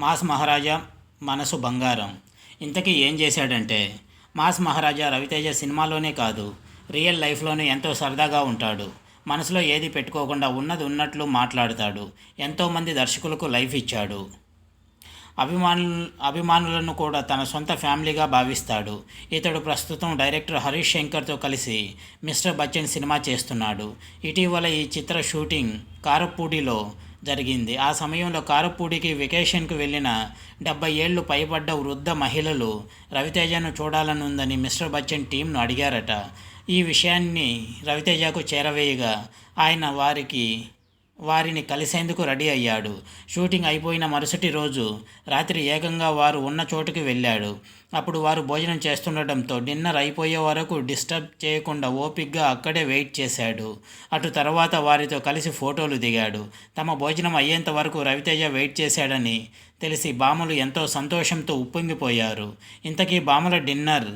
Mass మహారాజా మనసు బంగారం. ఇంతకీ ఏం చేశాడంటే, మాస్ మహారాజా రవితేజ సినిమాలోనే కాదు, రియల్ లైఫ్లోనే ఎంతో సరదాగా ఉంటాడు. మనసులో ఏది పెట్టుకోకుండా ఉన్నది ఉన్నట్లు మాట్లాడతాడు. ఎంతోమంది దర్శకులకు లైఫ్ ఇచ్చాడు. అభిమానులను కూడా తన సొంత ఫ్యామిలీగా భావిస్తాడు. ఇతడు ప్రస్తుతం డైరెక్టర్ హరీష్ శంకర్తో కలిసి మిస్టర్ బచ్చన్ సినిమా చేస్తున్నాడు. ఇటీవల ఈ చిత్ర షూటింగ్ కారప్పూడిలో జరిగింది. ఆ సమయంలో కారప్పూడికి వెకేషన్కు వెళ్ళిన 70 ఏళ్లు పైబడ్డ వృద్ధ మహిళలు రవితేజను చూడాలనుందని మిస్టర్ బచ్చన్ టీంను అడిగారట. ఈ విషయాన్ని రవితేజకు చేరవేయగా ఆయన వారిని కలిసేందుకు రెడీ అయ్యాడు. షూటింగ్ అయిపోయిన మరుసటి రోజు రాత్రి ఏకంగా వారు ఉన్న చోటుకి వెళ్ళాడు. అప్పుడు వారు భోజనం చేస్తుండటంతో డిన్నర్ అయిపోయే వరకు డిస్టర్బ్ చేయకుండా ఓపిగ్గా అక్కడే వెయిట్ చేశాడు. అటు తర్వాత వారితో కలిసి ఫోటోలు దిగాడు. తమ భోజనం అయ్యేంత వరకు రవితేజ వెయిట్ చేశాడని తెలిసి భామలు ఎంతో సంతోషంతో ఉప్పొంగిపోయారు. ఇంతకీ భామల డిన్నర్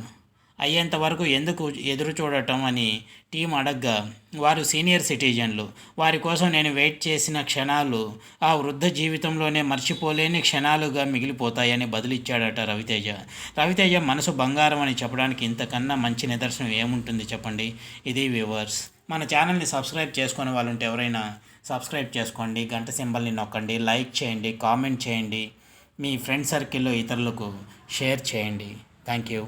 అయ్యేంత వరకు ఎందుకు ఎదురు చూడటం అని టీం అడగ్గా, వారు సీనియర్ సిటిజన్లు, వారి కోసం నేను వెయిట్ చేసిన క్షణాలు ఆ వృద్ధ జీవితంలోనే మర్చిపోలేని క్షణాలుగా మిగిలిపోతాయని బదులిచ్చాడట రవితేజ. రవితేజ మనసు బంగారం అని చెప్పడానికి ఇంతకన్నా మంచి నిదర్శనం ఏముంటుంది చెప్పండి. ఇది వ్యూవర్స్. మన ఛానల్ని సబ్స్క్రైబ్ చేసుకునే వాళ్ళు ఉంటే ఎవరైనా సబ్స్క్రైబ్ చేసుకోండి, గంట సింబల్ని నొక్కండి, లైక్ చేయండి, కామెంట్ చేయండి, మీ ఫ్రెండ్ సర్కిల్లో ఇతరులకు షేర్ చేయండి. Thank you.